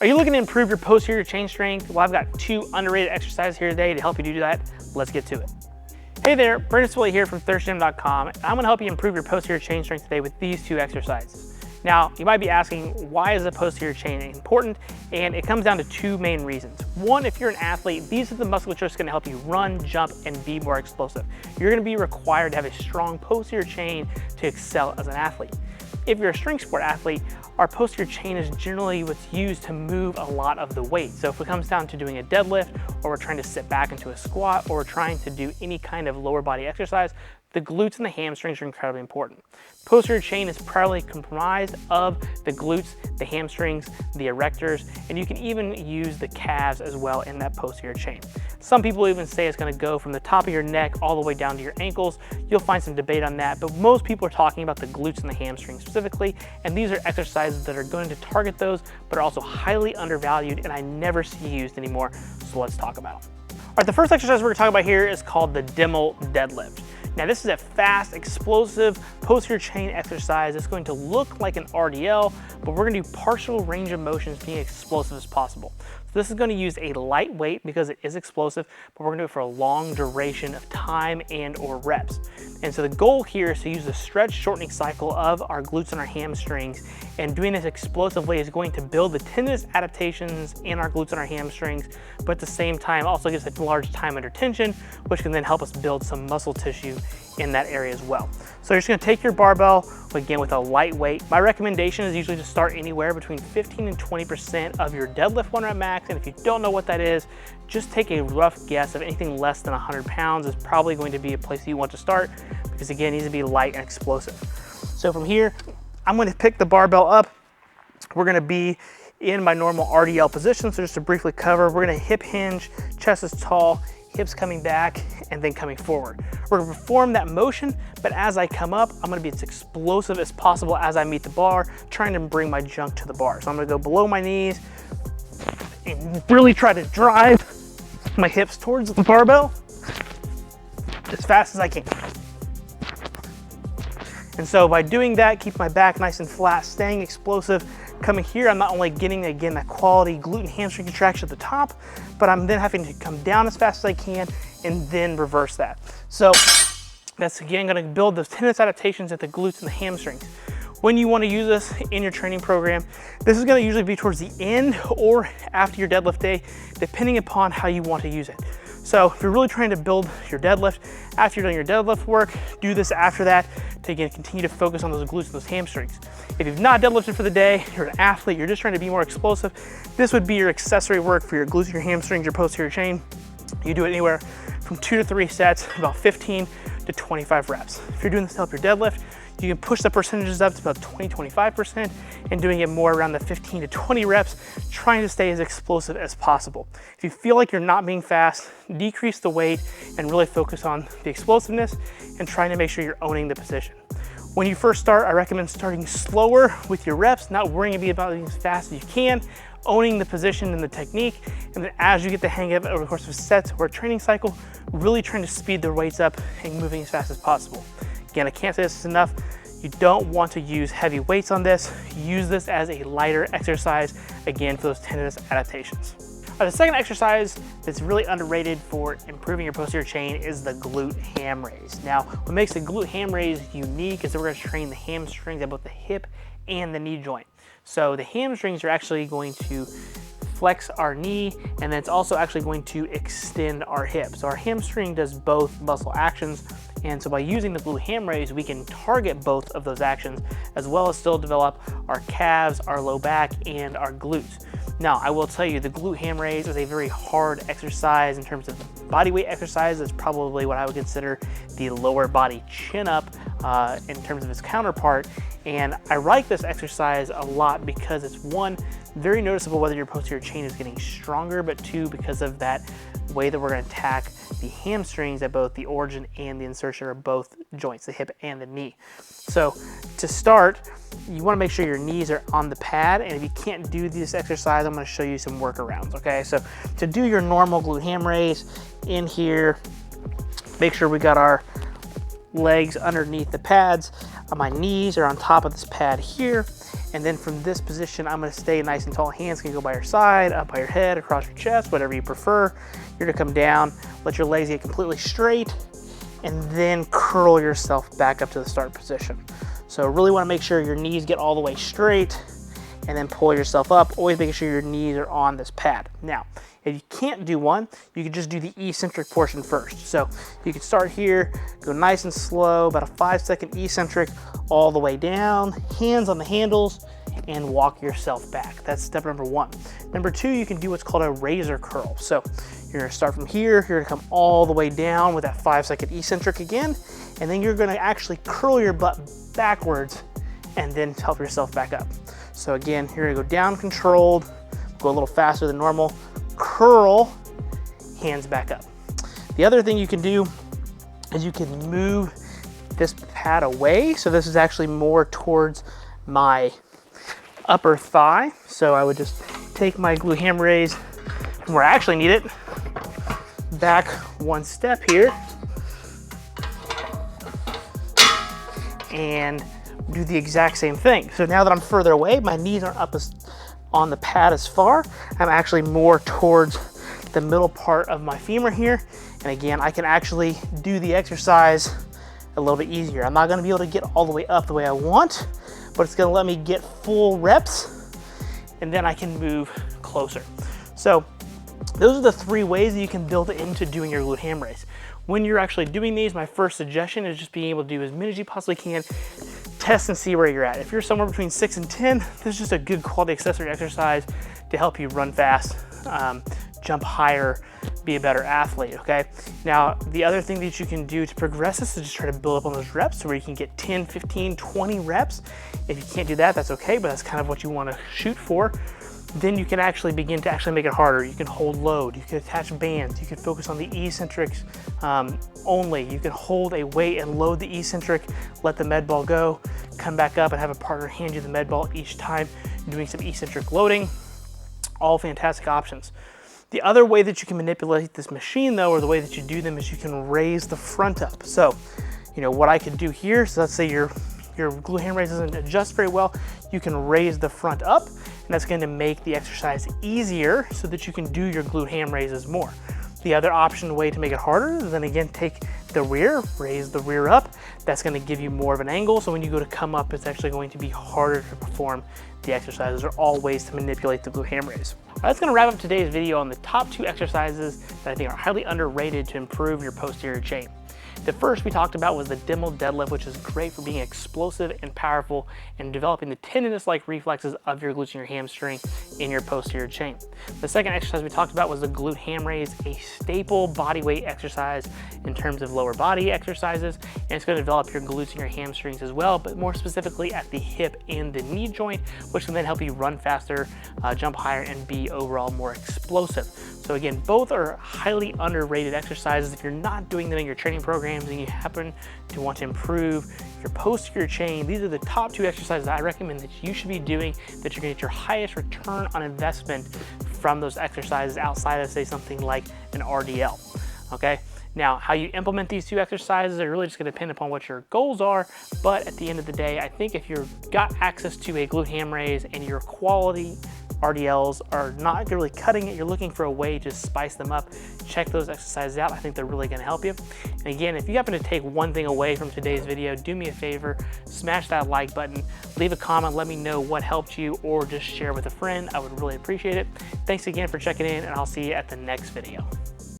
Are you looking to improve your posterior chain strength? Well, I've got 2 underrated exercises here today to help you do that. Let's get to it. Hey there, Smitley here from thirstgym.com, and I'm gonna help you improve your posterior chain strength today with these 2 exercises. Now, you might be asking, why is the posterior chain important? And it comes down to 2 main reasons. One, if you're an athlete, these are the musculature that's gonna help you run, jump, and be more explosive. You're gonna be required to have a strong posterior chain to excel as an athlete. If you're a strength sport athlete, our posterior chain is generally what's used to move a lot of the weight. So if it comes down to doing a deadlift, or we're trying to sit back into a squat, or we're trying to do any kind of lower body exercise, the glutes and the hamstrings are incredibly important. Posterior chain is primarily comprised of the glutes, the hamstrings, the erectors, and you can even use the calves as well in that posterior chain. Some people even say it's gonna go from the top of your neck all the way down to your ankles. You'll find some debate on that, but most people are talking about the glutes and the hamstrings specifically, and these are exercises that are going to target those, but are also highly undervalued and I never see used anymore, so let's talk about them. All right, the first exercise we're gonna talk about here is called the dimmel deadlift. Now this is a fast, explosive posterior chain exercise. It's going to look like an RDL, but we're gonna do partial range of motions being explosive as possible. So this is gonna use a light weight because it is explosive, but we're gonna do it for a long duration of time and or reps. And so the goal here is to use the stretch shortening cycle of our glutes and our hamstrings, and doing this explosively is going to build the tendinous adaptations in our glutes and our hamstrings, but at the same time also gives a large time under tension, which can then help us build some muscle tissue in that area as well. So you're just gonna take your barbell, again with a light weight. My recommendation is usually to start anywhere between 15 and 20% of your deadlift 1 rep max, and if you don't know what that is, just take a rough guess of anything less than 100 pounds is probably going to be a place you want to start, because again, it needs to be light and explosive. So from here, I'm gonna pick the barbell up. We're gonna be in my normal RDL position, so just to briefly cover, we're gonna hip hinge, chest is tall, hips coming back, and then coming forward. We're gonna perform that motion, but as I come up, I'm gonna be as explosive as possible as I meet the bar, trying to bring my junk to the bar. So I'm gonna go below my knees and really try to drive my hips towards the barbell as fast as I can. And so by doing that, keep my back nice and flat, staying explosive. Coming here, I'm not only getting, again, that quality glute and hamstring contraction at the top, but I'm then having to come down as fast as I can and then reverse that. So that's, again, gonna build those tendinous adaptations at the glutes and the hamstrings. When you wanna use this in your training program, this is gonna usually be towards the end or after your deadlift day, depending upon how you want to use it. So if you're really trying to build your deadlift, after you're done your deadlift work, do this after that to, again, continue to focus on those glutes and those hamstrings. If you've not deadlifted for the day, you're an athlete, you're just trying to be more explosive, this would be your accessory work for your glutes, your hamstrings, your posterior chain. You do it anywhere from 2 to 3 sets, about 15 to 25 reps. If you're doing this to help your deadlift, you can push the percentages up to about 20-25% and doing it more around the 15 to 20 reps, trying to stay as explosive as possible. If you feel like you're not being fast, decrease the weight and really focus on the explosiveness and trying to make sure you're owning the position. When you first start, I recommend starting slower with your reps, not worrying about being as fast as you can, owning the position and the technique, and then as you get the hang of it over the course of sets or a training cycle, really trying to speed the weights up and moving as fast as possible. Again, I can't say this enough. You don't want to use heavy weights on this. Use this as a lighter exercise, again, for those tendinous adaptations. The second exercise that's really underrated for improving your posterior chain is the glute ham raise. Now, what makes the glute ham raise unique is that we're gonna train the hamstrings at both the hip and the knee joint. So the hamstrings are actually going to flex our knee, and then it's also actually going to extend our hip. So our hamstring does both muscle actions, and so by using the glute ham raise, we can target both of those actions, as well as still develop our calves, our low back, and our glutes. Now, I will tell you, the glute ham raise is a very hard exercise in terms of body weight exercise. It's probably what I would consider the lower body chin up in terms of its counterpart. And I like this exercise a lot because it's, one, very noticeable whether your posterior chain is getting stronger, but 2, because of that way that we're gonna attack the hamstrings at both the origin and the insertion of both joints, the hip and the knee. So to start, you wanna make sure your knees are on the pad, and if you can't do this exercise, I'm gonna show you some workarounds, okay? So to do your normal glute ham raise in here, make sure we got our legs underneath the pads. My knees are on top of this pad here, And then from this position, I'm gonna stay nice and tall. Hands can go by your side, up by your head, across your chest, whatever you prefer. You're gonna come down, let your legs get completely straight, and then curl yourself back up to the start position. So really wanna make sure your knees get all the way straight, and then pull yourself up, always making sure your knees are on this pad. Now, if you can't do one, you can just do the eccentric portion first. So you can start here, go nice and slow, about a 5-second eccentric all the way down, hands on the handles, and walk yourself back. That's step number 1. Number 2, you can do what's called a razor curl. So you're gonna start from here, you're gonna come all the way down with that 5-second eccentric again, and then you're gonna actually curl your butt backwards and then help yourself back up. So again, you're gonna go down controlled, go a little faster than normal, curl, hands back up. The other thing you can do is you can move this pad away. So this is actually more towards my upper thigh. So I would just take my glute ham raise from where I actually need it, back 1 step here, and do the exact same thing. So now that I'm further away, my knees aren't up on the pad as far. I'm actually more towards the middle part of my femur here. And again, I can actually do the exercise a little bit easier. I'm not gonna be able to get all the way up the way I want, but it's gonna let me get full reps, and then I can move closer. So those are the 3 ways that you can build it into doing your glute ham raise. When you're actually doing these, my first suggestion is just being able to do as many as you possibly can. Test and see where you're at. If you're somewhere between 6 and 10, this is just a good quality accessory exercise to help you run fast, jump higher, be a better athlete, okay? Now, the other thing that you can do to progress this is just try to build up on those reps to where you can get 10, 15, 20 reps. If you can't do that, that's okay, but that's kind of what you wanna shoot for. Then you can actually begin to actually make it harder. You can hold load, you can attach bands, you can focus on the eccentrics only. You can hold a weight and load the eccentric, let the med ball go, come back up and have a partner hand you the med ball each time, doing some eccentric loading. All fantastic options. The other way that you can manipulate this machine though, or the way that you do them, is you can raise the front up. So, you know, what I could do here, so let's say your glute ham raise doesn't adjust very well, you can raise the front up, and that's going to make the exercise easier so that you can do your glute ham raises more. The other option way to make it harder is then again take the rear, raise the rear up. That's going to give you more of an angle, so when you go to come up, it's actually going to be harder to perform the exercises. Those are all ways to manipulate the glute ham raise. That's going to wrap up today's video on the top 2 exercises that I think are highly underrated to improve your posterior chain. The first we talked about was the dimmel deadlift, which is great for being explosive and powerful and developing the tendinous-like reflexes of your glutes and your hamstring in your posterior chain. The second exercise we talked about was the glute ham raise, a staple body weight exercise in terms of lower body exercises, and it's going to develop your glutes and your hamstrings as well, but more specifically at the hip and the knee joint, which can then help you run faster, jump higher, and be overall more explosive. So again, both are highly underrated exercises. If you're not doing them in your training programs and you happen to want to improve your posterior chain, these are the top 2 exercises I recommend that you should be doing, that you're gonna get your highest return on investment from those exercises outside of, say, something like an RDL, okay? Now, how you implement these 2 exercises are really just gonna depend upon what your goals are, but at the end of the day, I think if you've got access to a glute ham raise and your quality RDLs are not really cutting it, you're looking for a way to spice them up, check those exercises out. I think they're really gonna help you. And again, if you happen to take one thing away from today's video, do me a favor, smash that like button, leave a comment, let me know what helped you, or just share with a friend. I would really appreciate it. Thanks again for checking in, and I'll see you at the next video.